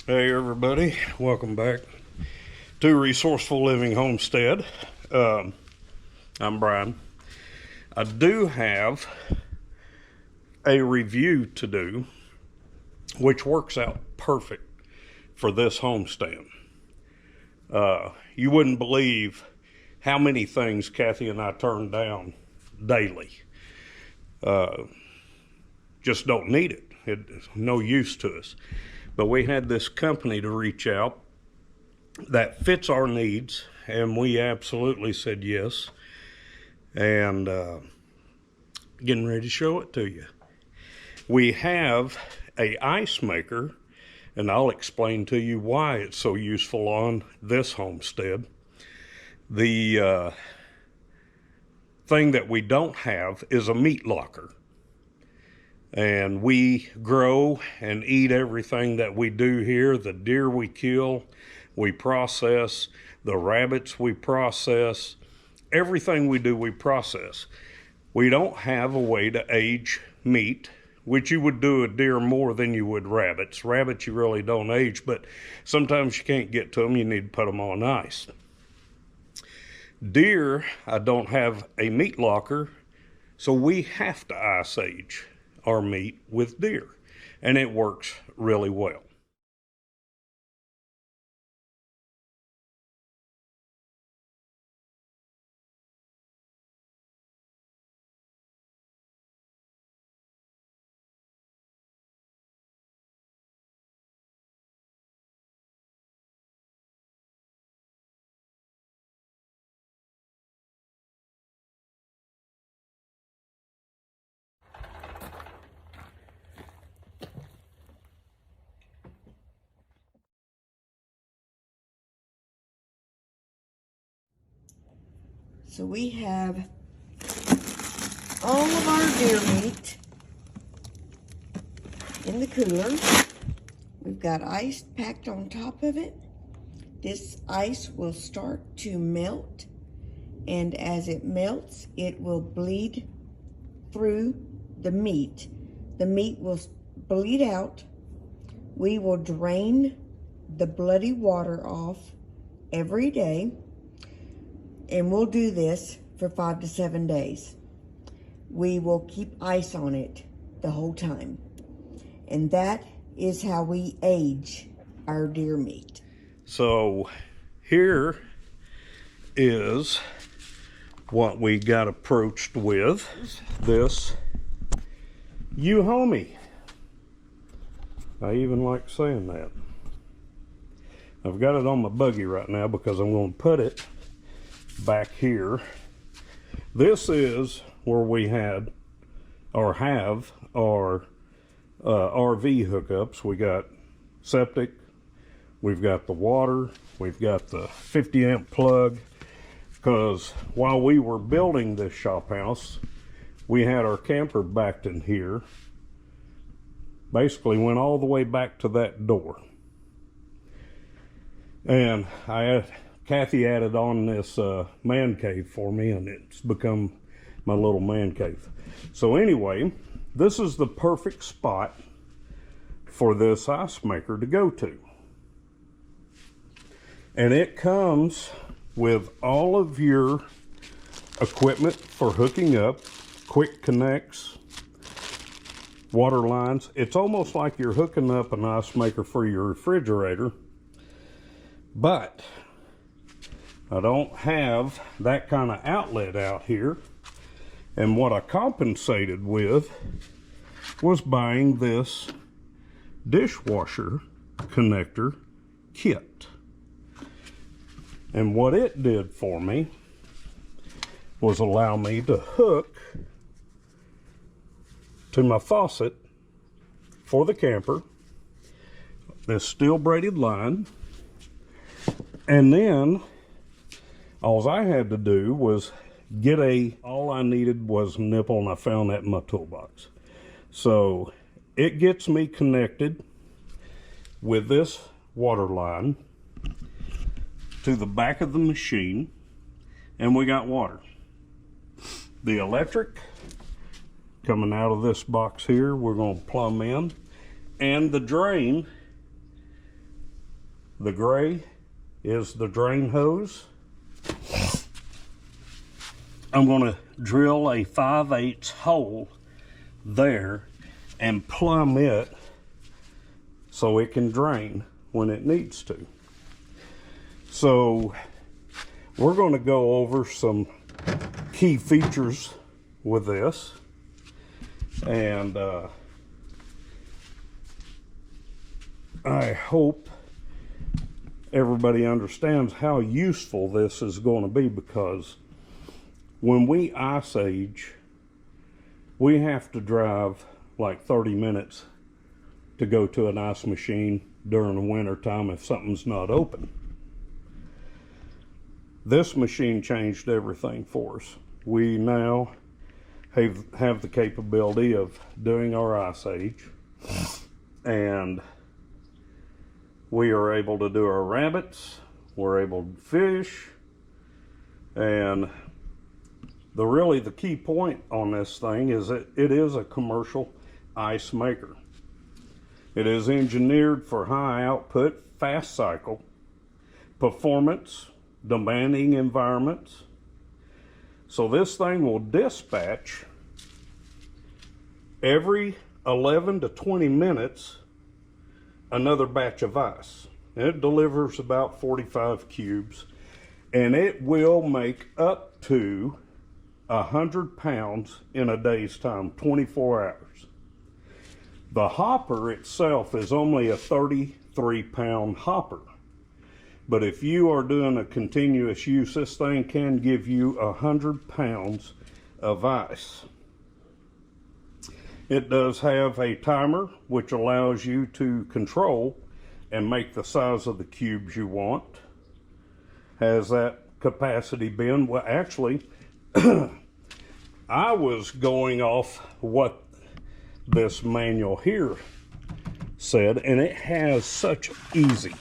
Hey everybody, welcome back to Resourceful Living Homestead. I'm Brian. I do have a review to do, which works out perfect for this homestead. You wouldn't believe how many things Kathy and I turn down daily. Just don't need it. It's no use to us. But we had this company to reach out that fits our needs, and we absolutely said yes. And getting ready to show it to you. We have a ice maker, and I'll explain to you why it's so useful on this homestead. The thing that we don't have is a meat locker. And we grow and eat everything that we do here. The deer we kill, we process. The rabbits we process. Everything we do, we process. We don't have a way to age meat, which you would do a deer more than you would rabbits. Rabbits you really don't age, but sometimes you can't get to them. You need to put them on ice. Deer, I don't have a meat locker, so we have to ice age our meat with deer, and it works really well. So we have all of our deer meat in the cooler. We've got ice packed on top of it. This ice will start to melt, and as it melts, it will bleed through the meat. The meat will bleed out. We will drain the bloody water off every day. And we'll do this for 5 to 7 days. We will keep ice on it the whole time. And that is how we age our deer meat. So here is what we got approached with. This Euhomy. I even like saying that. I've got it on my buggy right now because I'm going to put it back here. This is where we had or have our RV hookups. We got septic, we've got the water, we've got the 50 amp plug, because while we were building this shop house, we had our camper backed in here. Basically went all the way back to that door. And Kathy added on this man cave for me, and it's become my little man cave. So anyway, this is the perfect spot for this ice maker to go to. And it comes with all of your equipment for hooking up, quick connects, water lines. It's almost like you're hooking up an ice maker for your refrigerator, but I don't have that kind of outlet out here. And what I compensated with was buying this dishwasher connector kit. And what it did for me was allow me to hook to my faucet for the camper, this steel braided line, and then all I had to do was get all I needed was a nipple, and I found that in my toolbox. So it gets me connected with this water line to the back of the machine, and we got water. The electric coming out of this box here, we're going to plumb in, and the drain The gray is the drain hose. I'm going to drill a 5/8 hole there and plumb it so it can drain when it needs to. So we're going to go over some key features with this, and I hope everybody understands how useful this is going to be, because when we ice age, we have to drive like 30 minutes to go to an ice machine during the winter time if something's not open. This machine changed everything for us. We now have the capability of doing our ice age, and we are able to do our rabbits, we're able to fish, and the key point on this thing is that it is a commercial ice maker. It is engineered for high output, fast cycle, performance, demanding environments. So this thing will dispatch every 11 to 20 minutes another batch of ice. It delivers about 45 cubes, and it will make up to 100 pounds in a day's time, 24 hours. The hopper itself is only a 33-pound hopper, but if you are doing a continuous use, this thing can give you 100 pounds of ice. It does have a timer which allows you to control and make the size of the cubes you want. Has that capacity bin? Well, actually, I was going off what this manual here said, and it has such easy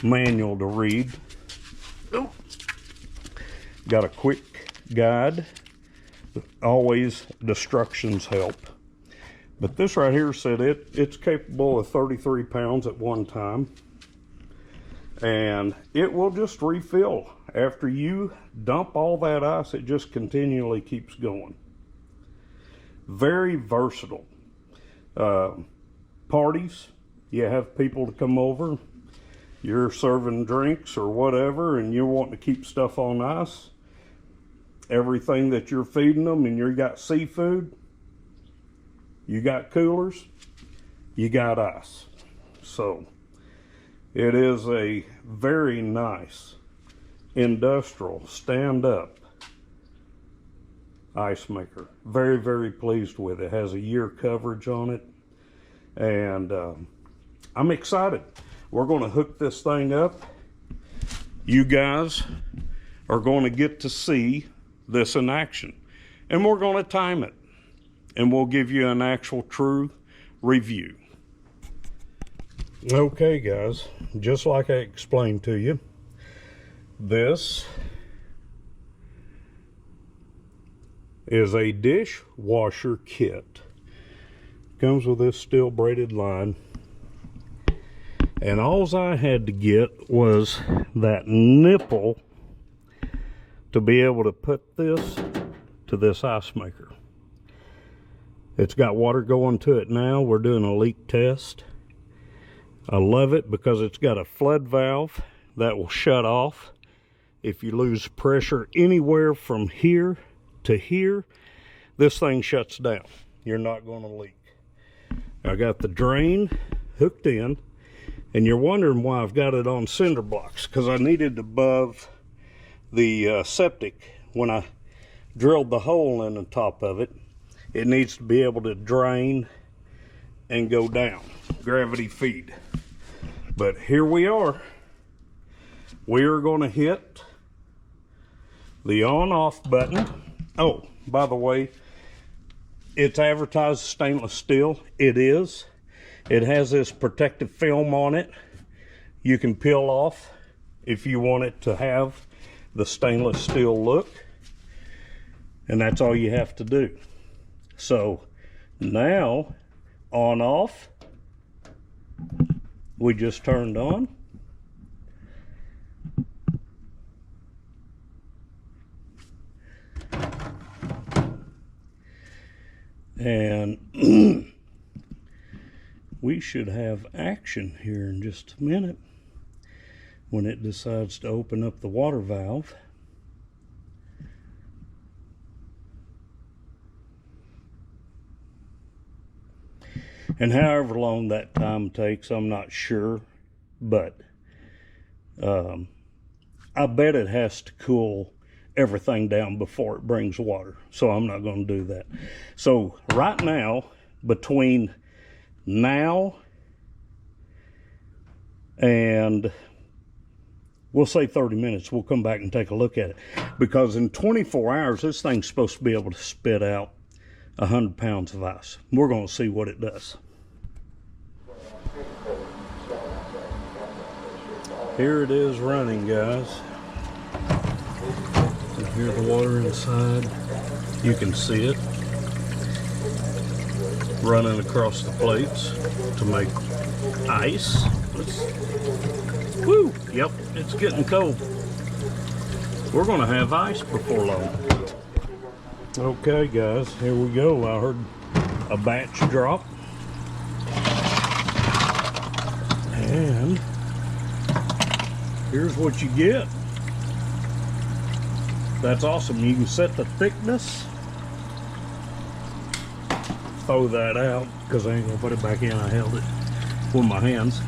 manual to read. Oh. Got a quick guide. Always instructions help. But this right here said it's capable of 33 pounds at one time, and it will just refill. After you dump all that ice, it just continually keeps going. Very versatile. Parties, you have people to come over, you're serving drinks or whatever, and you're wanting to keep stuff on ice. Everything that you're feeding them, and you got seafood, you got coolers, you got ice. So it is a very nice industrial stand-up ice maker. Very, very pleased with it. It has a year coverage on it, and I'm excited. We're going to hook this thing up. You guys are going to get to see this in action, and we're going to time it, and we'll give you an actual true review. Okay guys, just like I explained to you, this is a dishwasher kit. Comes with this steel braided line, and all I had to get was that nipple to be able to put this to this ice maker. It's got water going to it now. We're doing a leak test. I love it because it's got a flood valve that will shut off if you lose pressure anywhere from here to here. This thing shuts down. You're not going to leak. I got the drain hooked in, and you're wondering why I've got it on cinder blocks, because I needed above the septic. When I drilled the hole in the top of it, it needs to be able to drain and go down, gravity feed. But here we are. We are going to hit the on-off button. Oh, by the way, it's advertised stainless steel. It is. It has this protective film on it. You can peel off if you want it to have the stainless steel look. And that's all you have to do. So now, on off, we just turned on. we should have action here in just a minute when it decides to open up the water valve. And however long that time takes, I'm not sure, but I bet it has to cool everything down before it brings water, so I'm not going to do that. So right now, between now and we'll say 30 minutes, we'll come back and take a look at it, because in 24 hours this thing's supposed to be able to spit out 100 pounds of ice. We're going to see what it does. Here it is running, guys. You hear the water inside. You can see it running across the plates to make ice. Woo! Yep, it's getting cold. We're going to have ice before long. Okay, guys, here we go. I heard a batch drop. And here's what you get. That's awesome. You can set the thickness. Throw that out because I ain't gonna put it back in. I held it with my hands.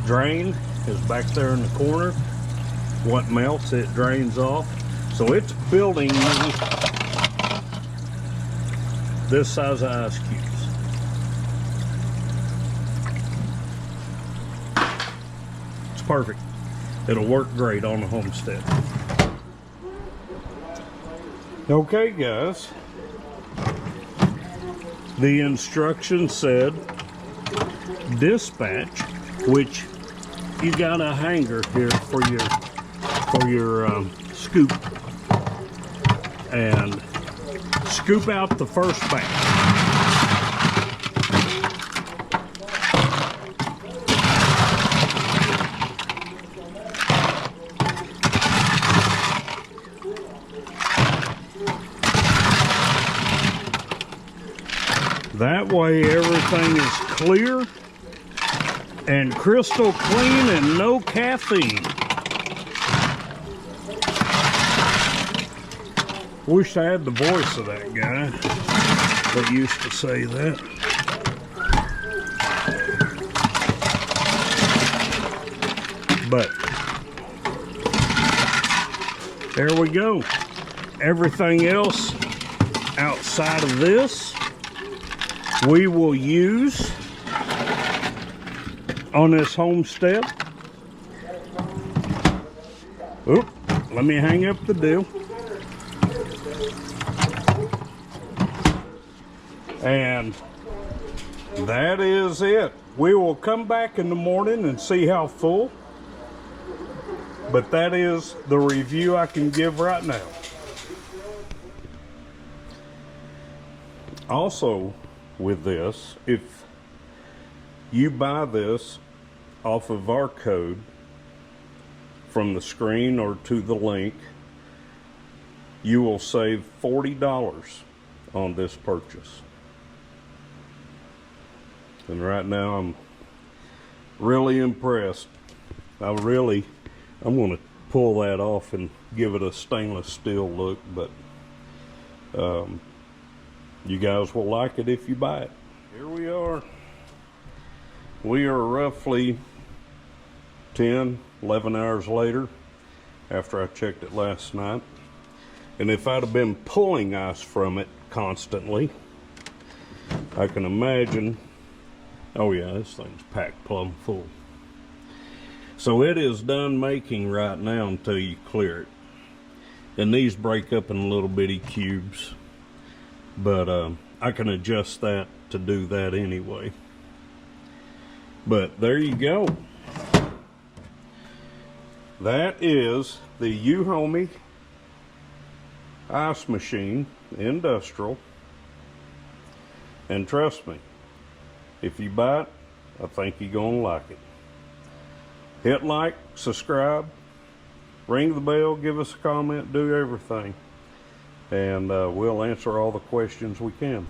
Drain is back there in the corner. What melts, it drains off. So it's building this size of ice cubes. It's perfect. It'll work great on the Homestead. Okay, guys. The instruction said dispatch, which you got a hanger here for your scoop, and scoop out the first batch. That way everything is clear and crystal clean and no caffeine. Wish I had the voice of that guy that used to say that. But there we go. Everything else outside of this we will use on this Homestead. Oop, let me hang up the deal. And that is it. We will come back in the morning and see how full. But that is the review I can give right now. Also, with this, if you buy this off of our code from the screen or to the link, you will save $40 on this purchase. And right now I'm really impressed. I'm going to pull that off and give it a stainless steel look, but you guys will like it if you buy it. Here we are. We are roughly 10, 11 hours later after I checked it last night. And if I'd have been pulling ice from it constantly, I can imagine, oh yeah, this thing's packed plumb full. So it is done making right now until you clear it. And these break up in little bitty cubes. But I can adjust that to do that anyway. But there you go. That is the Euhomy ice machine, industrial. And trust me, if you buy it, I think you're gonna like it. Hit like, subscribe, ring the bell, give us a comment, do everything. And we'll answer all the questions we can.